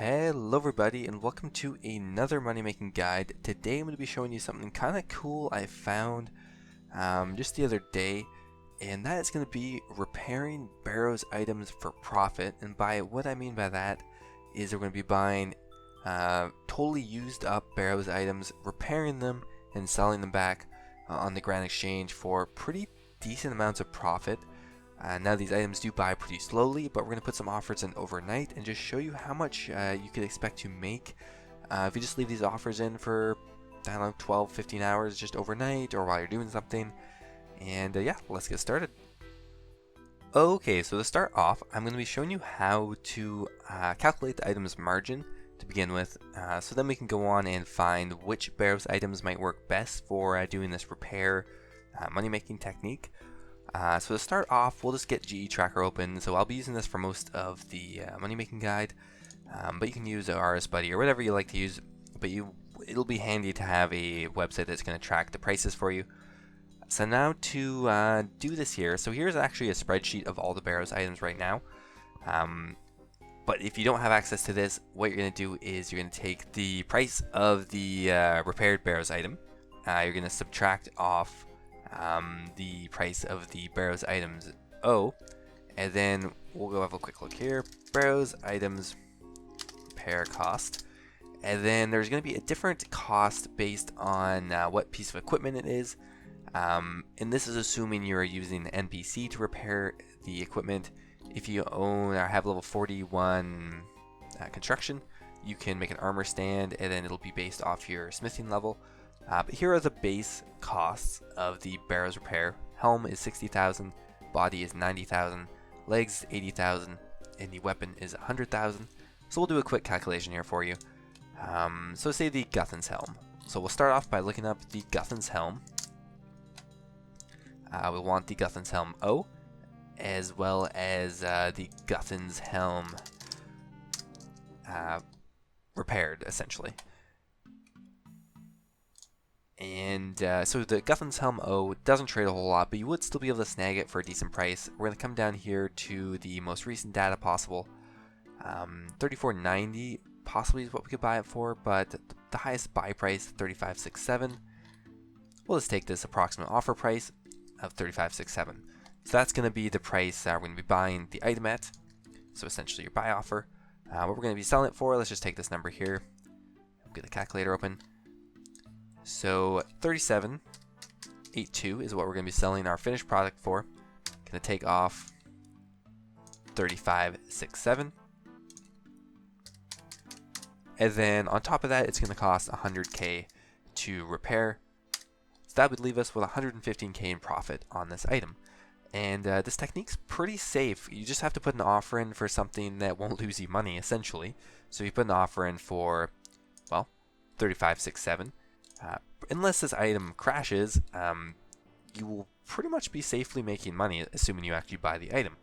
Hello everybody and welcome to another money making guide. Today I'm going to be showing you something kind of cool I found just the other day, and that is going to be repairing barrows items for profit. And by what I mean by that is we're going to be buying totally used up barrows items, repairing them and selling them back on the Grand Exchange for pretty decent amounts of profit. Now these items do buy pretty slowly, but we're going to put some offers in overnight and just show you how much you could expect to make if you just leave these offers in for, I don't know, 12-15 hours just overnight or while you're doing something. And yeah, let's get started. Okay, so to start off, I'm going to be showing you how to calculate the item's margin to begin with, so then we can go on and find which barrows items might work best for doing this repair money making technique. So to start off, we'll just get GE Tracker open. So I'll be using this for most of the money making guide, but you can use RS Buddy or whatever you like to use. But it'll be handy to have a website that's going to track the prices for you. So now to do this here, so here's actually a spreadsheet of all the barrows items right now. But if you don't have access to this, what you're going to do is you're going to take the price of the repaired barrows item. You're going to subtract off the price of the barrows items O, and then we'll go have a quick look here. Barrows items repair cost, and then there's going to be a different cost based on what piece of equipment it is, and this is assuming you're using the NPC to repair the equipment. If you own or have level 41 construction, you can make an armor stand, and then it'll be based off your smithing level. But here are the base costs of the barrows repair. Helm is 60,000, body is 90,000, legs 80,000, and the weapon is 100,000. So we'll do a quick calculation here for you. So say the Guthan's helm. So we'll start off by looking up the Guthan's helm. We'll want the Guthan's helm O, as well as the Guthan's helm repaired, essentially. And so the Guthan's Helm O doesn't trade a whole lot, but you would still be able to snag it for a decent price. We're going to come down here to the most recent data possible. 34.90 possibly is what we could buy it for, but the highest buy price, 35.67. We'll just take this approximate offer price of 35.67. So that's going to be the price we're going to be buying the item at. So essentially your buy offer. What we're going to be selling it for, let's just take this number here. Get the calculator open. So 37.82 is what we're going to be selling our finished product for. Going to take off 35.67, and then on top of that, it's going to cost 100k to repair. So that would leave us with 115k in profit on this item. And this technique's pretty safe. You just have to put an offer in for something that won't lose you money, essentially. So you put an offer in for, well, 35.67. Unless this item crashes, you will pretty much be safely making money, assuming you actually buy the item.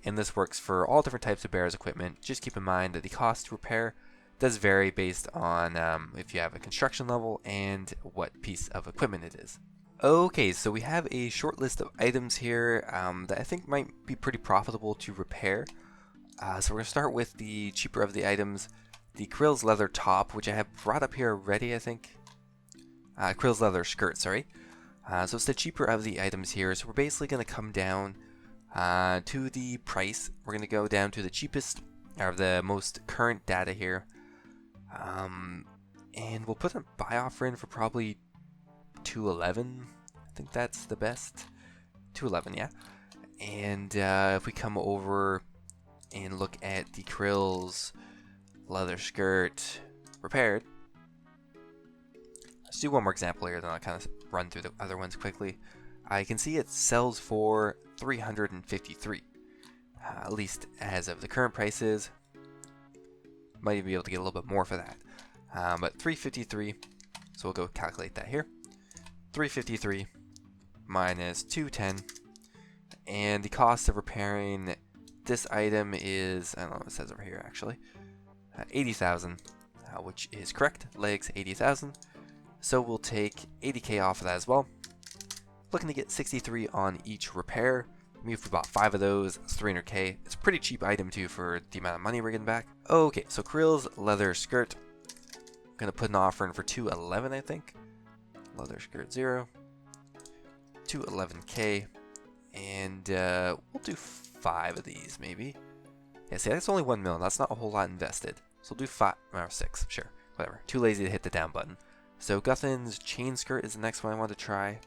And this works for all different types of barrows equipment. Just keep in mind that the cost to repair does vary based on if you have a construction level and what piece of equipment it is. Okay, so we have a short list of items here that I think might be pretty profitable to repair. So we're going to start with the cheaper of the items, the Krill's leather top, which I have brought up here already, I think. Krill's leather skirt, sorry. So it's the cheaper of the items here. So we're basically going to come down to the price. We're going to go down to the cheapest, or the most current data here. And we'll put a buy offer in for probably 211. I think that's the best. 211, yeah. And if we come over and look at the Krill's leather skirt repaired. Let's do one more example here, then I'll kind of run through the other ones quickly. I can see it sells for 353, at least as of the current prices. Might even be able to get a little bit more for that, but 353. So we'll go calculate that here. 353 minus 210, and the cost of repairing this item is, I don't know what it says over here actually, 80,000, which is correct. Legs 80,000. So we'll take 80k off of that as well. Looking to get 63 on each repair. Maybe if we bought 5 of those, it's 300k. It's a pretty cheap item too for the amount of money we're getting back. Okay, so Krill's leather skirt. I'm gonna put an offer in for 211, I think. Leather skirt 0. 211k. And we'll do 5 of these maybe. Yeah, see, that's only 1 mil. That's not a whole lot invested. So we'll do 5 or 6, sure, whatever. Too lazy to hit the down button. So Guthin's chain skirt is the next one I want to try.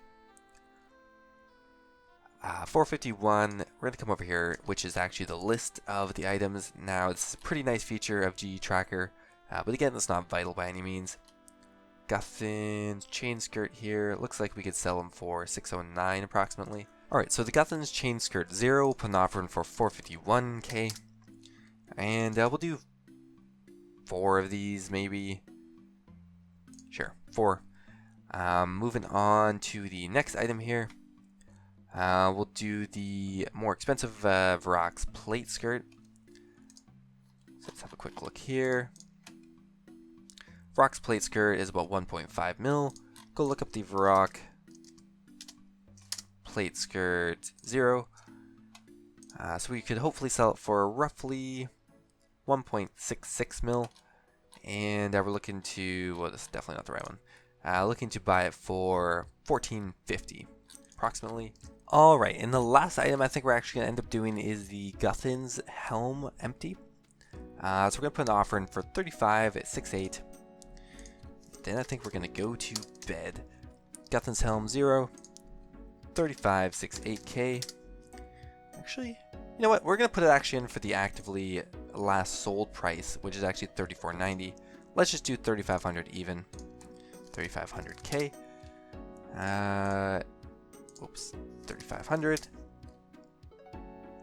451. We're gonna come over here, which is actually the list of the items. Now, this is a pretty nice feature of GE Tracker, but again, it's not vital by any means. Guthin's chain skirt here. Looks like we could sell them for 609 approximately. Alright, so the Guthin's chain skirt 0, put an offer in for 451k. And we'll do 4 of these maybe. Sure, 4. Moving on to the next item here. We'll do the more expensive Varrock's plate skirt. So let's have a quick look here. Varrock's plate skirt is about 1.5 mil. Go look up the Varrock plate skirt 0. So we could hopefully sell it for roughly 1.66 mil. And we're looking to, well, this is definitely not the right one. Looking to buy it for 1450 approximately. Alright, and the last item I think we're actually going to end up doing is the Guthin's helm empty. So we're going to put an offer in for 35 at 6.8. Then I think we're going to go to bed. Guthin's helm 0. 35, 6.8k. Actually, you know what? We're going to put it actually in for the actively last sold price, which is actually 34.90. Let's just do 3,500 even. 3,500k. Oops, 3,500.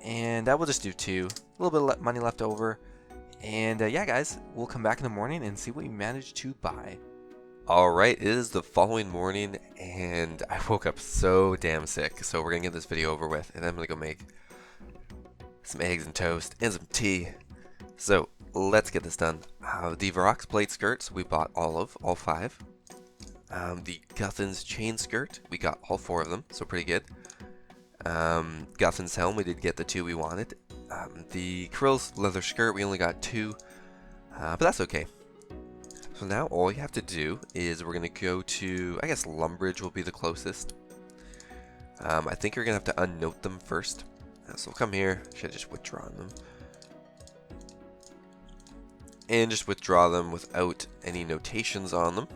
And we'll just do 2. A little bit of money left over. And yeah, guys, we'll come back in the morning and see what we managed to buy. Alright, it is the following morning, and I woke up so damn sick. So we're going to get this video over with, and I'm going to go make some eggs and toast and some tea. So let's get this done. The Varrock's plate skirts, we bought all 5. The Guthin's chain skirt, we got all 4 of them, so pretty good. Guthin's helm, we did get the 2 we wanted. The Krill's leather skirt, we only got 2, but that's okay. So now all you have to do is we're going to go to, I guess Lumbridge will be the closest. I think you're going to have to unnote them first. So we'll come here, should I just withdraw them? And just withdraw them without any notations on them.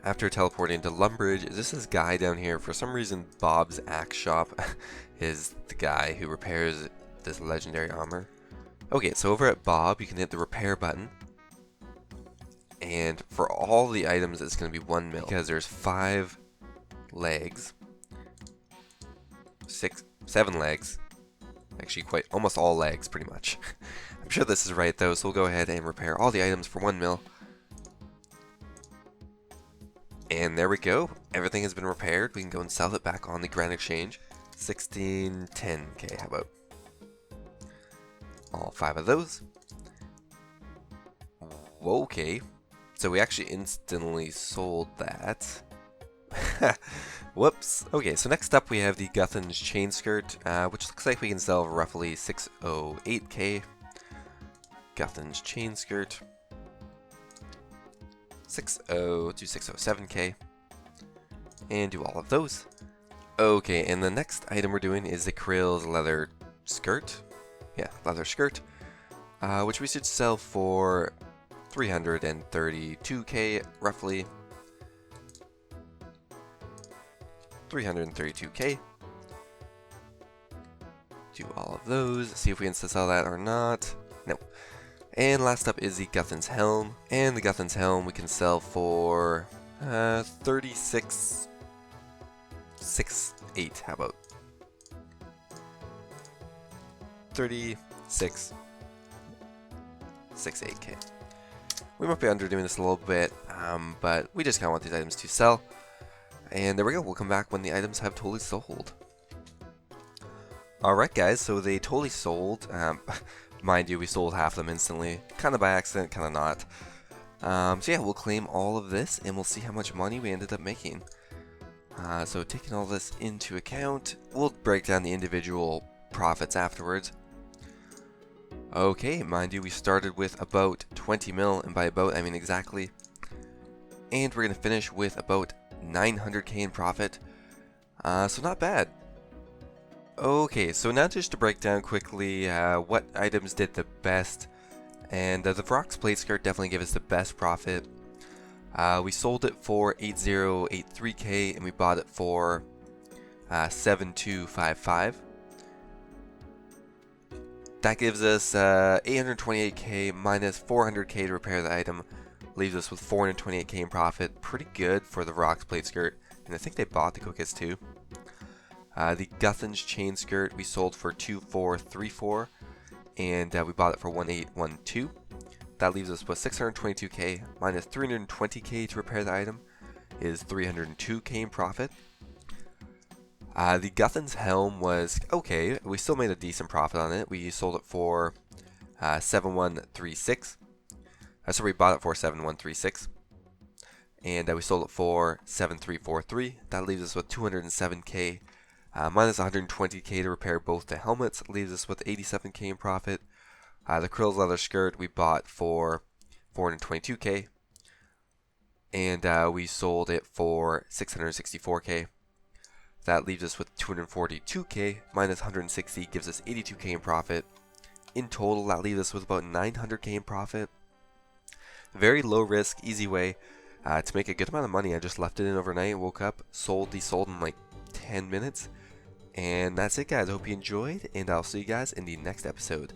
After teleporting to Lumbridge, is this guy down here? For some reason, Bob's Axe Shop is the guy who repairs this legendary armor. Okay, so over at Bob, you can hit the repair button. And for all the items, it's going to be 1 mil. Because there's 5 legs. 7 legs. Actually, almost all legs, pretty much. I'm sure this is right, though, so we'll go ahead and repair all the items for 1 mil. And there we go. Everything has been repaired. We can go and sell it back on the Grand Exchange. 1610k, how about? All 5 of those. Okay. So we actually instantly sold that. Whoops. Okay, so next up we have the Guthin's chain skirt, which looks like we can sell roughly 608k. Guthin's chain skirt. 60 to 607k, and do all of those. Okay, and the next item we're doing is the Krill's leather skirt. Yeah, leather skirt, which we should sell for 332k roughly. 332k. Do all of those. See if we can sell that or not. No. And last up is the Guthin's helm. And the Guthin's helm we can sell for 36.68. How about 36.68k. We might be underdoing this a little bit, but we just kind of want these items to sell. And there we go. We'll come back when the items have totally sold. Alright guys, so they totally sold. Mind you, we sold half of them instantly. Kind of by accident, kind of not. So yeah, we'll claim all of this and we'll see how much money we ended up making. So taking all this into account, we'll break down the individual profits afterwards. Okay, mind you, we started with about 20 mil, and by about I mean exactly. And we're going to finish with about 900k in profit. So not bad. Okay, so now just to break down quickly what items did the best. And the Vrox plate skirt definitely gave us the best profit. We sold it for 8083k and we bought it for 7255. That gives us 828k minus 400k to repair the item. Leaves us with 428k in profit. Pretty good for the Vrox plate skirt. And I think they bought the cookets too. The Guthan's chain skirt we sold for 2434. And we bought it for 1812. That leaves us with 622k minus 320k to repair the item is 302k in profit. The Guthan's helm was okay. We still made a decent profit on it. We sold it for 7136. So we bought it for 7136. And we sold it for 7343. That leaves us with 207k minus 120k to repair both the helmets. Leaves us with 87k in profit. The Krill's leather skirt we bought for 422k. And we sold it for 664k. That leaves us with 242k minus 160 gives us 82k in profit. In total, that leaves us with about 900k in profit. Very low risk, easy way to make a good amount of money. I just left it in overnight, woke up, sold in like 10 minutes. And that's it, guys. I hope you enjoyed, and I'll see you guys in the next episode.